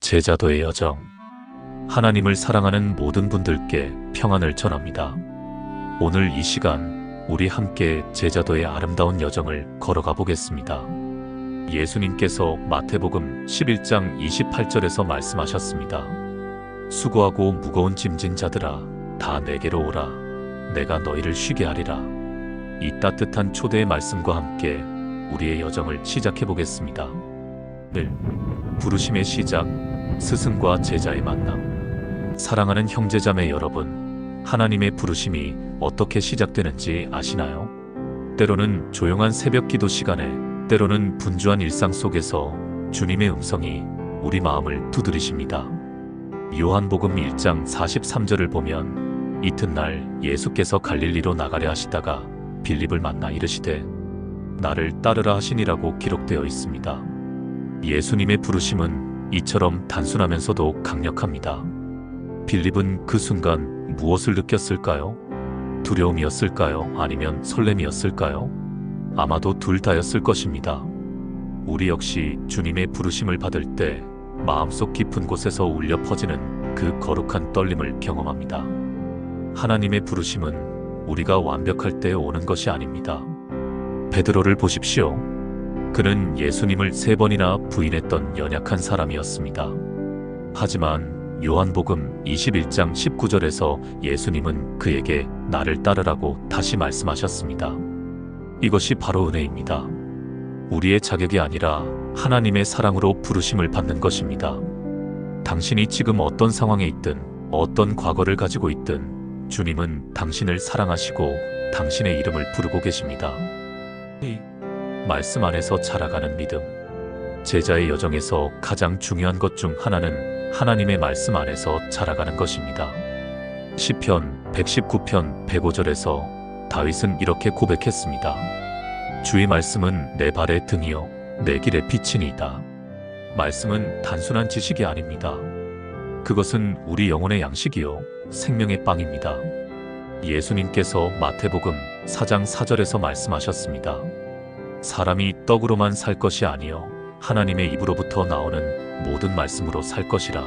제자도의 여정. 하나님을 사랑하는 모든 분들께 평안을 전합니다. 오늘 이 시간 우리 함께 제자도의 아름다운 여정을 걸어가 보겠습니다. 예수님께서 마태복음 11장 28절에서 말씀하셨습니다. 수고하고 무거운 짐진 자들아 다 내게로 오라. 내가 너희를 쉬게 하리라. 이 따뜻한 초대의 말씀과 함께 우리의 여정을 시작해 보겠습니다. 1. 부르심의 시작, 스승과 제자의 만남. 사랑하는 형제자매 여러분, 하나님의 부르심이 어떻게 시작되는지 아시나요? 때로는 조용한 새벽 기도 시간에, 때로는 분주한 일상 속에서 주님의 음성이 우리 마음을 두드리십니다. 요한복음 1장 43절을 보면 이튿날 예수께서 갈릴리로 나가려 하시다가 빌립을 만나 이르시되 나를 따르라 하시니라고 기록되어 있습니다. 예수님의 부르심은 이처럼 단순하면서도 강력합니다. 빌립은 그 순간 무엇을 느꼈을까요? 두려움이었을까요? 아니면 설렘이었을까요? 아마도 둘 다였을 것입니다. 우리 역시 주님의 부르심을 받을 때 마음속 깊은 곳에서 울려 퍼지는 그 거룩한 떨림을 경험합니다. 하나님의 부르심은 우리가 완벽할 때 오는 것이 아닙니다. 베드로를 보십시오. 그는 예수님을 3번이나 부인했던 연약한 사람이었습니다. 하지만 요한복음 21장 19절에서 예수님은 그에게 나를 따르라고 다시 말씀하셨습니다. 이것이 바로 은혜입니다. 우리의 자격이 아니라 하나님의 사랑으로 부르심을 받는 것입니다. 당신이 지금 어떤 상황에 있든 어떤 과거를 가지고 있든 주님은 당신을 사랑하시고 당신의 이름을 부르고 계십니다. 이 말씀 안에서 자라가는 믿음. 제자의 여정에서 가장 중요한 것 중 하나는 하나님의 말씀 안에서 자라가는 것입니다. 시편 119편 105절에서 다윗은 이렇게 고백했습니다. 주의 말씀은 내 발의 등이요 내 길의 빛이니이다. 말씀은 단순한 지식이 아닙니다. 그것은 우리 영혼의 양식이요 생명의 빵입니다. 예수님께서 마태복음 4장 4절에서 말씀하셨습니다. 사람이 떡으로만 살 것이 아니요 하나님의 입으로부터 나오는 모든 말씀으로 살 것이라.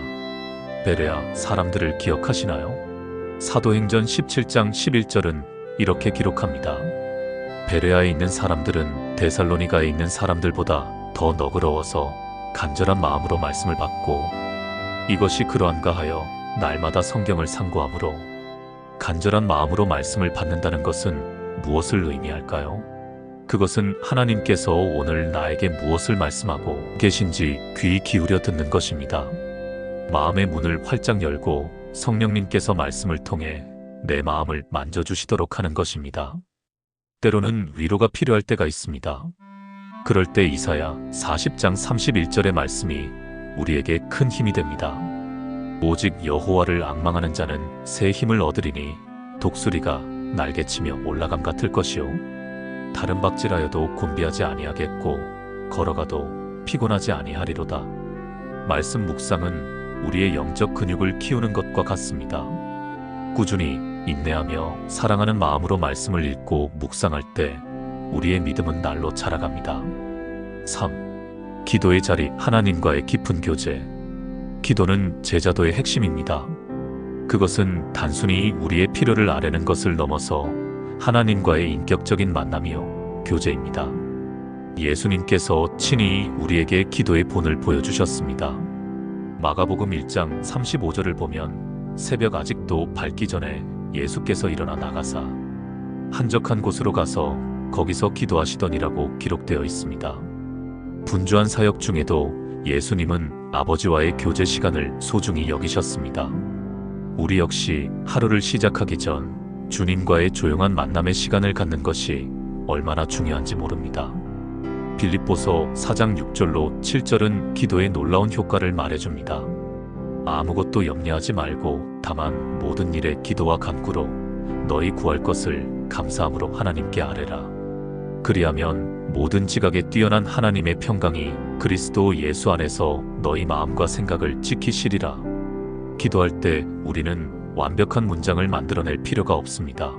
베레아 사람들을 기억하시나요? 사도행전 17장 11절은 이렇게 기록합니다. 베레아에 있는 사람들은 데살로니가에 있는 사람들보다 더 너그러워서 간절한 마음으로 말씀을 받고 이것이 그러한가 하여 날마다 성경을 상고하므로. 간절한 마음으로 말씀을 받는다는 것은 무엇을 의미할까요? 그것은 하나님께서 오늘 나에게 무엇을 말씀하고 계신지 귀 기울여 듣는 것입니다. 마음의 문을 활짝 열고 성령님께서 말씀을 통해 내 마음을 만져주시도록 하는 것입니다. 때로는 위로가 필요할 때가 있습니다. 그럴 때 이사야 40장 31절의 말씀이 우리에게 큰 힘이 됩니다. 오직 여호와를 앙망하는 자는 새 힘을 얻으리니 독수리가 날개치며 올라감 같을 것이요 다른 박질하여도 곤비하지 아니하겠고 걸어가도 피곤하지 아니하리로다. 말씀 묵상은 우리의 영적 근육을 키우는 것과 같습니다. 꾸준히 인내하며 사랑하는 마음으로 말씀을 읽고 묵상할 때 우리의 믿음은 날로 자라갑니다. 3. 기도의 자리, 하나님과의 깊은 교제. 기도는 제자도의 핵심입니다. 그것은 단순히 우리의 필요를 아뢰는 것을 넘어서 하나님과의 인격적인 만남이요 교제입니다. 예수님께서 친히 우리에게 기도의 본을 보여주셨습니다. 마가복음 1장 35절을 보면 새벽 아직도 밝기 전에 예수께서 일어나 나가사 한적한 곳으로 가서 거기서 기도하시더니라고 기록되어 있습니다. 분주한 사역 중에도 예수님은 아버지와의 교제 시간을 소중히 여기셨습니다. 우리 역시 하루를 시작하기 전 주님과의 조용한 만남의 시간을 갖는 것이 얼마나 중요한지 모릅니다. 빌립보서 4장 6절로 7절은 기도의 놀라운 효과를 말해줍니다. 아무것도 염려하지 말고 다만 모든 일에 기도와 간구로 너희 구할 것을 감사함으로 하나님께 아뢰라. 그리하면 모든 지각에 뛰어난 하나님의 평강이 그리스도 예수 안에서 너희 마음과 생각을 지키시리라. 기도할 때 우리는 완벽한 문장을 만들어낼 필요가 없습니다.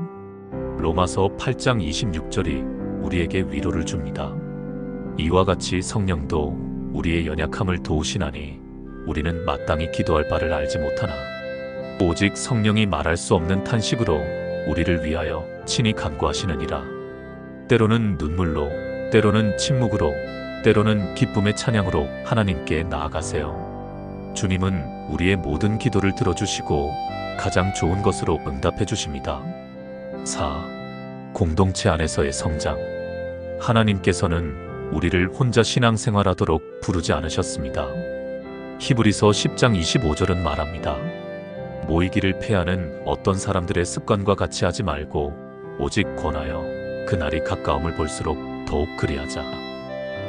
로마서 8장 26절이 우리에게 위로를 줍니다. 이와 같이 성령도 우리의 연약함을 도우시나니 우리는 마땅히 기도할 바를 알지 못하나 오직 성령이 말할 수 없는 탄식으로 우리를 위하여 친히 간구하시느니라. 때로는 눈물로, 때로는 침묵으로, 때로는 기쁨의 찬양으로 하나님께 나아가세요. 주님은 우리의 모든 기도를 들어주시고 가장 좋은 것으로 응답해 주십니다. 4. 공동체 안에서의 성장. 하나님께서는 우리를 혼자 신앙생활하도록 부르지 않으셨습니다. 히브리서 10장 25절은 말합니다. 모이기를 패하는 어떤 사람들의 습관과 같이 하지 말고 오직 권하여 그날이 가까움을 볼수록 더욱 그리하자.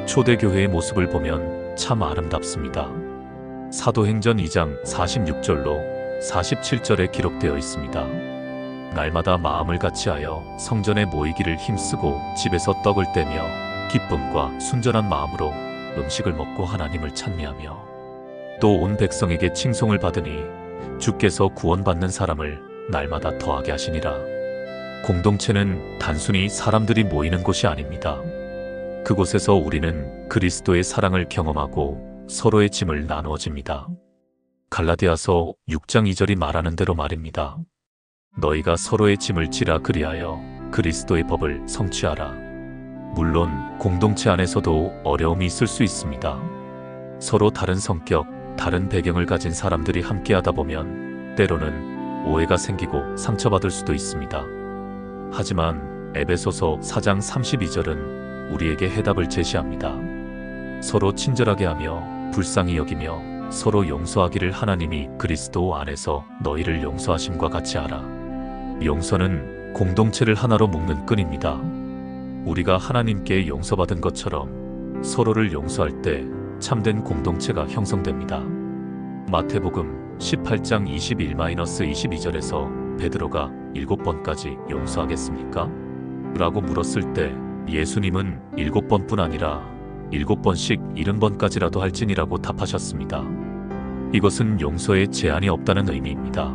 초대교회의 모습을 보면 참 아름답습니다. 사도행전 2장 46절로 47절에 기록되어 있습니다. 날마다 마음을 같이하여 성전에 모이기를 힘쓰고 집에서 떡을 떼며 기쁨과 순전한 마음으로 음식을 먹고 하나님을 찬미하며 또 온 백성에게 칭송을 받으니 주께서 구원받는 사람을 날마다 더하게 하시니라. 공동체는 단순히 사람들이 모이는 곳이 아닙니다. 그곳에서 우리는 그리스도의 사랑을 경험하고 서로의 짐을 나누어집니다. 갈라디아서 6장 2절이 말하는 대로 말입니다. 너희가 서로의 짐을 지라 그리하여 그리스도의 법을 성취하라. 물론 공동체 안에서도 어려움이 있을 수 있습니다. 서로 다른 성격, 다른 배경을 가진 사람들이 함께하다 보면 때로는 오해가 생기고 상처받을 수도 있습니다. 하지만 에베소서 4장 32절은 우리에게 해답을 제시합니다. 서로 친절하게 하며 불쌍히 여기며 서로 용서하기를 하나님이 그리스도 안에서 너희를 용서하심과 같이 하라. 용서는 공동체를 하나로 묶는 끈입니다. 우리가 하나님께 용서받은 것처럼 서로를 용서할 때 참된 공동체가 형성됩니다. 마태복음 18장 21-22절에서 베드로가 7번까지 용서하겠습니까? 라고 물었을 때 예수님은 7번뿐 아니라 7번씩 70번까지라도 할지니라고 답하셨습니다. 이것은 용서에 제한이 없다는 의미입니다.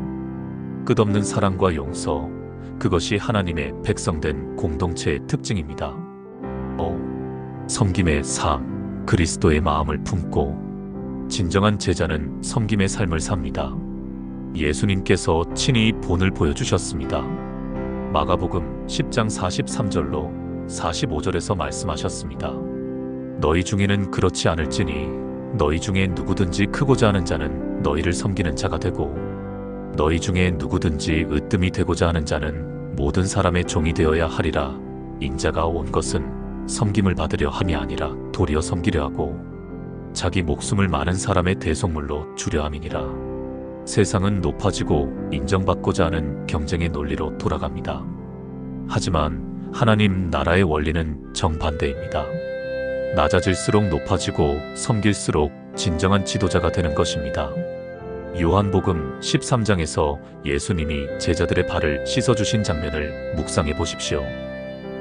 끝없는 사랑과 용서, 그것이 하나님의 백성된 공동체의 특징입니다. 섬김의 삶, 그리스도의 마음을 품고 진정한 제자는 섬김의 삶을 삽니다. 예수님께서 친히 본을 보여주셨습니다. 마가복음 10장 43절로 45절에서 말씀하셨습니다. 너희 중에는 그렇지 않을지니 너희 중에 누구든지 크고자 하는 자는 너희를 섬기는 자가 되고 너희 중에 누구든지 으뜸이 되고자 하는 자는 모든 사람의 종이 되어야 하리라. 인자가 온 것은 섬김을 받으려 함이 아니라 도리어 섬기려 하고 자기 목숨을 많은 사람의 대속물로 주려 함이니라. 세상은 높아지고 인정받고자 하는 경쟁의 논리로 돌아갑니다. 하지만 하나님 나라의 원리는 정반대입니다. 낮아질수록 높아지고 섬길수록 진정한 지도자가 되는 것입니다. 요한복음 13장에서 예수님이 제자들의 발을 씻어주신 장면을 묵상해 보십시오.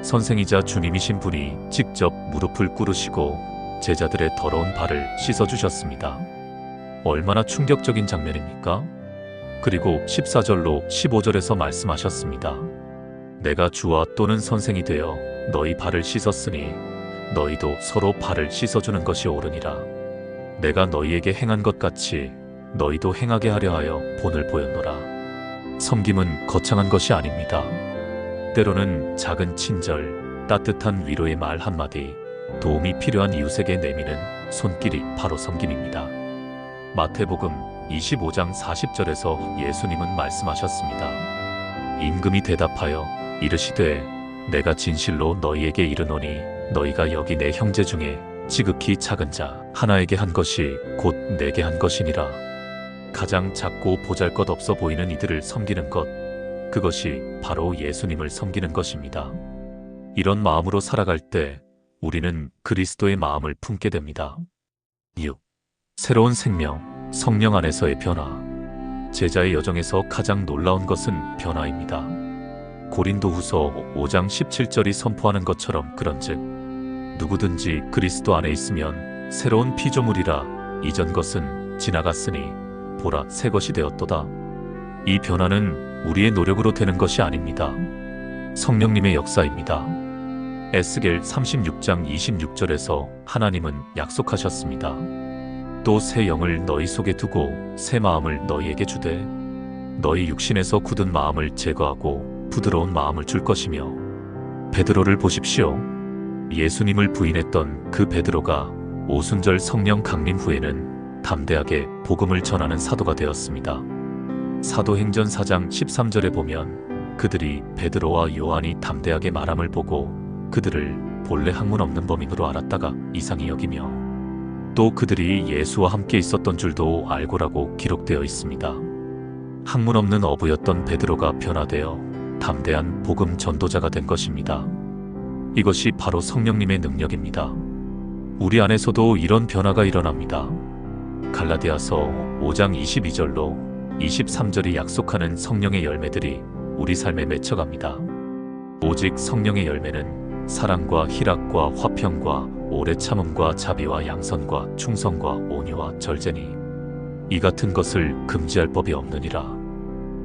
선생이자 주님이신 분이 직접 무릎을 꿇으시고 제자들의 더러운 발을 씻어주셨습니다. 얼마나 충격적인 장면입니까? 그리고 14절로 15절에서 말씀하셨습니다. 내가 주와 또는 선생이 되어 너희 발을 씻었으니 너희도 서로 발을 씻어주는 것이 옳으니라. 내가 너희에게 행한 것 같이 너희도 행하게 하려 하여 본을 보였노라. 섬김은 거창한 것이 아닙니다. 때로는 작은 친절, 따뜻한 위로의 말 한마디, 도움이 필요한 이웃에게 내미는 손길이 바로 섬김입니다. 마태복음 25장 40절에서 예수님은 말씀하셨습니다. 임금이 대답하여 이르시되 내가 진실로 너희에게 이르노니 너희가 여기 내 형제 중에 지극히 작은 자 하나에게 한 것이 곧 내게 한 것이니라. 가장 작고 보잘것없어 보이는 이들을 섬기는 것, 그것이 바로 예수님을 섬기는 것입니다. 이런 마음으로 살아갈 때 우리는 그리스도의 마음을 품게 됩니다. 6. 새로운 생명, 성령 안에서의 변화. 제자의 여정에서 가장 놀라운 것은 변화입니다. 고린도후서 5장 17절이 선포하는 것처럼 그런즉 누구든지 그리스도 안에 있으면 새로운 피조물이라. 이전 것은 지나갔으니 보라 새 것이 되었도다. 이 변화는 우리의 노력으로 되는 것이 아닙니다. 성령님의 역사입니다. 에스겔 36장 26절에서 하나님은 약속하셨습니다. 또 새 영을 너희 속에 두고 새 마음을 너희에게 주되 너희 육신에서 굳은 마음을 제거하고 부드러운 마음을 줄 것이며 베드로를 보십시오. 예수님을 부인했던 그 베드로가 오순절 성령 강림 후에는 담대하게 복음을 전하는 사도가 되었습니다. 사도행전 4장 13절에 보면 그들이 베드로와 요한이 담대하게 말함을 보고 그들을 본래 학문 없는 범인으로 알았다가 이상히 여기며 또 그들이 예수와 함께 있었던 줄도 알고라고 기록되어 있습니다. 학문 없는 어부였던 베드로가 변화되어 담대한 복음 전도자가 된 것입니다. 이것이 바로 성령님의 능력입니다. 우리 안에서도 이런 변화가 일어납니다. 갈라디아서 5장 22절로 23절이 약속하는 성령의 열매들이 우리 삶에 맺혀갑니다. 오직 성령의 열매는 사랑과 희락과 화평과 오래 참음과 자비와 양선과 충성과 온유와 절제니 이 같은 것을 금지할 법이 없느니라.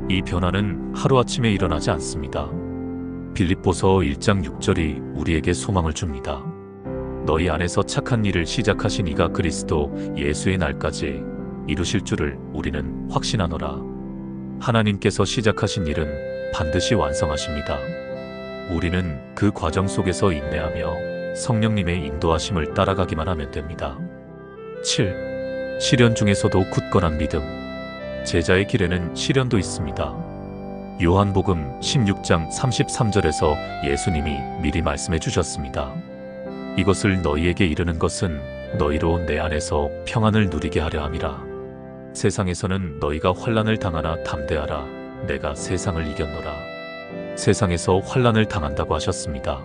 이 변화는 하루아침에 일어나지 않습니다. 빌립보서 1장 6절이 우리에게 소망을 줍니다. 너희 안에서 착한 일을 시작하신 이가 그리스도 예수의 날까지 이루실 줄을 우리는 확신하노라. 하나님께서 시작하신 일은 반드시 완성하십니다. 우리는 그 과정 속에서 인내하며 성령님의 인도하심을 따라가기만 하면 됩니다. 7. 시련 중에서도 굳건한 믿음. 제자의 길에는 시련도 있습니다. 요한복음 16장 33절에서 예수님이 미리 말씀해 주셨습니다. 이것을 너희에게 이르는 것은 너희로 내 안에서 평안을 누리게 하려 함이라. 세상에서는 너희가 환난을 당하나 담대하라. 내가 세상을 이겼노라. 세상에서 환난을 당한다고 하셨습니다.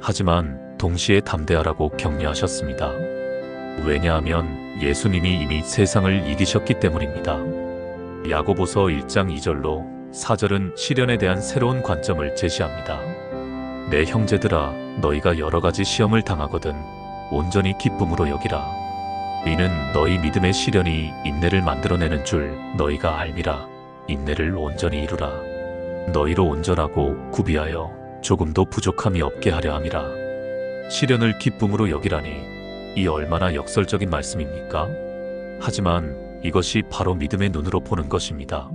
하지만 동시에 담대하라고 격려하셨습니다. 왜냐하면 예수님이 이미 세상을 이기셨기 때문입니다. 야고보서 1장 2절로 4절은 시련에 대한 새로운 관점을 제시합니다. 내 형제들아, 너희가 여러 가지 시험을 당하거든 온전히 기쁨으로 여기라. 이는 너희 믿음의 시련이 인내를 만들어내는 줄 너희가 알미라. 인내를 온전히 이루라. 너희로 온전하고 구비하여 조금도 부족함이 없게 하려 함이라. 시련을 기쁨으로 여기라니 이 얼마나 역설적인 말씀입니까? 하지만 이것이 바로 믿음의 눈으로 보는 것입니다.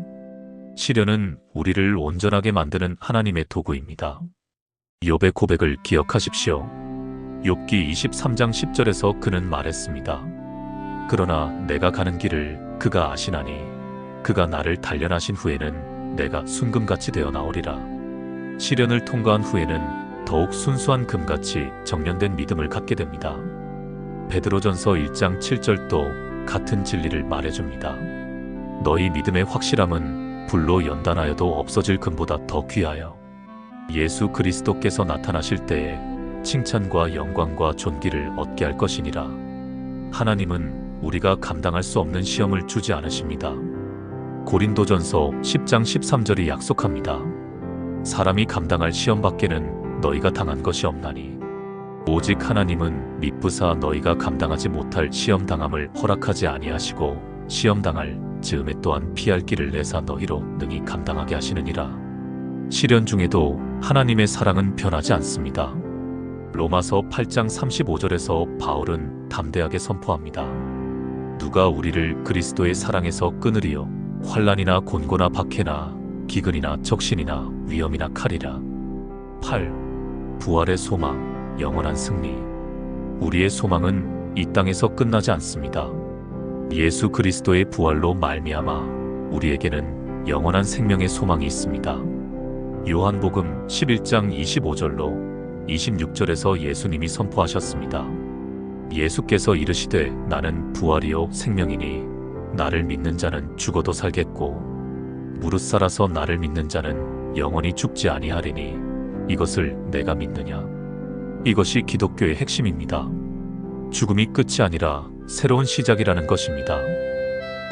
시련은 우리를 온전하게 만드는 하나님의 도구입니다. 욥의 고백을 기억하십시오. 욥기 23장 10절에서 그는 말했습니다. 그러나 내가 가는 길을 그가 아시나니 그가 나를 단련하신 후에는 내가 순금같이 되어 나오리라. 시련을 통과한 후에는 더욱 순수한 금같이 정련된 믿음을 갖게 됩니다. 베드로전서 1장 7절도 같은 진리를 말해줍니다. 너희 믿음의 확실함은 불로 연단하여도 없어질 금보다 더 귀하여 예수 그리스도께서 나타나실 때에 칭찬과 영광과 존귀를 얻게 할 것이니라. 하나님은 우리가 감당할 수 없는 시험을 주지 않으십니다. 고린도전서 10장 13절이 약속합니다. 사람이 감당할 시험 밖에는 너희가 당한 것이 없나니 오직 하나님은 미쁘사 너희가 감당하지 못할 시험 당함을 허락하지 아니하시고 시험 당할 즈음에 또한 피할 길을 내사 너희로 능히 감당하게 하시느니라. 시련 중에도 하나님의 사랑은 변하지 않습니다. 로마서 8장 35절에서 바울은 담대하게 선포합니다. 누가 우리를 그리스도의 사랑에서 끊으리요? 환난이나 곤고나 박해나 기근이나 적신이나 위험이나 칼이라. 8. 부활의 소망, 영원한 승리. 우리의 소망은 이 땅에서 끝나지 않습니다. 예수 그리스도의 부활로 말미암아 우리에게는 영원한 생명의 소망이 있습니다. 요한복음 11장 25절로 26절에서 예수님이 선포하셨습니다. 예수께서 이르시되 나는 부활이요 생명이니 나를 믿는 자는 죽어도 살겠고 무릇 살아서 나를 믿는 자는 영원히 죽지 아니하리니 이것을 내가 믿느냐. 이것이 기독교의 핵심입니다. 죽음이 끝이 아니라 새로운 시작이라는 것입니다.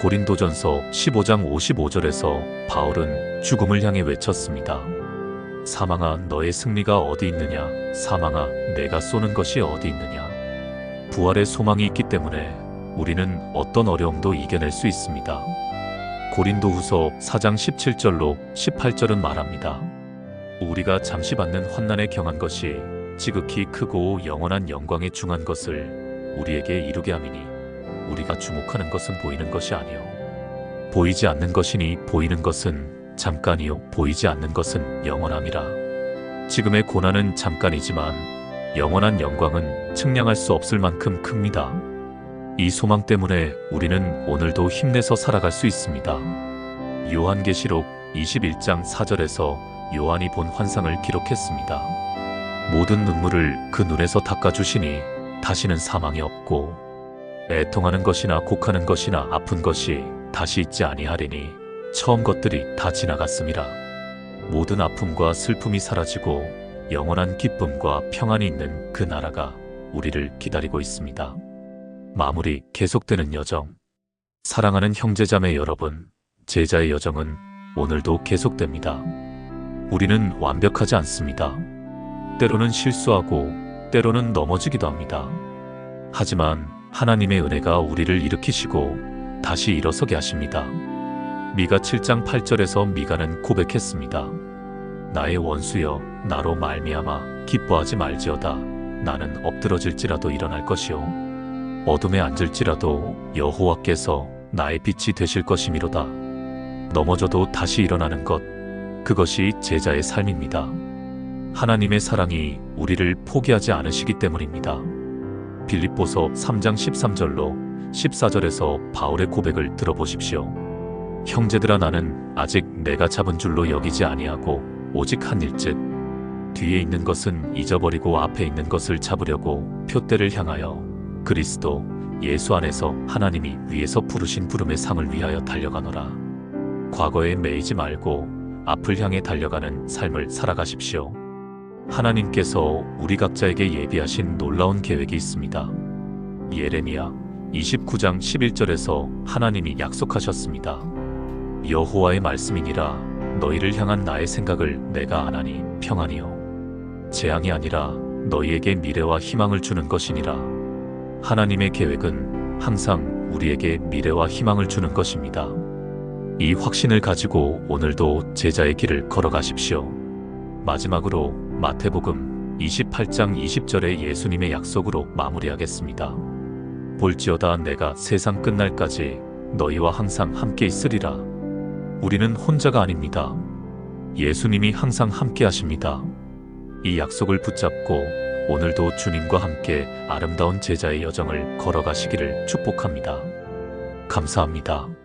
고린도전서 15장 55절에서 바울은 죽음을 향해 외쳤습니다. 사망아 너의 승리가 어디 있느냐. 사망아 내가 쏘는 것이 어디 있느냐. 부활의 소망이 있기 때문에 우리는 어떤 어려움도 이겨낼 수 있습니다. 고린도후서 4장 17절로 18절은 말합니다. 우리가 잠시 받는 환난에 경한 것이 지극히 크고 영원한 영광에 중한 것을 우리에게 이루게 함이니 우리가 주목하는 것은 보이는 것이 아니요 보이지 않는 것이니 보이는 것은 잠깐이요 보이지 않는 것은 영원함이라. 지금의 고난은 잠깐이지만 영원한 영광은 측량할 수 없을 만큼 큽니다. 이 소망 때문에 우리는 오늘도 힘내서 살아갈 수 있습니다. 요한계시록 21장 4절에서 요한이 본 환상을 기록했습니다. 모든 눈물을 그 눈에서 닦아주시니 다시는 사망이 없고 애통하는 것이나 곡하는 것이나 아픈 것이 다시 있지 아니하리니 처음 것들이 다 지나갔음이라. 모든 아픔과 슬픔이 사라지고 영원한 기쁨과 평안이 있는 그 나라가 우리를 기다리고 있습니다. 마무리 계속되는 여정. 사랑하는 형제자매 여러분, 제자의 여정은 오늘도 계속됩니다. 우리는 완벽하지 않습니다. 때로는 실수하고 때로는 넘어지기도 합니다. 하지만 하나님의 은혜가 우리를 일으키시고 다시 일어서게 하십니다. 미가 7장 8절에서 미가는 고백했습니다. 나의 원수여 나로 말미암아 기뻐하지 말지어다. 나는 엎드러질지라도 일어날 것이요 어둠에 앉을지라도 여호와께서 나의 빛이 되실 것이미로다. 넘어져도 다시 일어나는 것, 그것이 제자의 삶입니다. 하나님의 사랑이 우리를 포기하지 않으시기 때문입니다. 빌립보서 3장 13절로 14절에서 바울의 고백을 들어보십시오. 형제들아 나는 아직 내가 잡은 줄로 여기지 아니하고 오직 한 일즉 뒤에 있는 것은 잊어버리고 앞에 있는 것을 잡으려고 표대를 향하여 그리스도 예수 안에서 하나님이 위에서 부르신 부름의 상을 위하여 달려가노라. 과거에 매이지 말고 앞을 향해 달려가는 삶을 살아가십시오. 하나님께서 우리 각자에게 예비하신 놀라운 계획이 있습니다. 예레미야 29장 11절에서 하나님이 약속하셨습니다. 여호와의 말씀이니라. 너희를 향한 나의 생각을 내가 아나니 평안이요 재앙이 아니라 너희에게 미래와 희망을 주는 것이니라. 하나님의 계획은 항상 우리에게 미래와 희망을 주는 것입니다. 이 확신을 가지고 오늘도 제자의 길을 걸어가십시오. 마지막으로 마태복음 28장 20절의 예수님의 약속으로 마무리하겠습니다. 볼지어다 내가 세상 끝날까지 너희와 항상 함께 있으리라. 우리는 혼자가 아닙니다. 예수님이 항상 함께 하십니다. 이 약속을 붙잡고 오늘도 주님과 함께 아름다운 제자의 여정을 걸어가시기를 축복합니다. 감사합니다.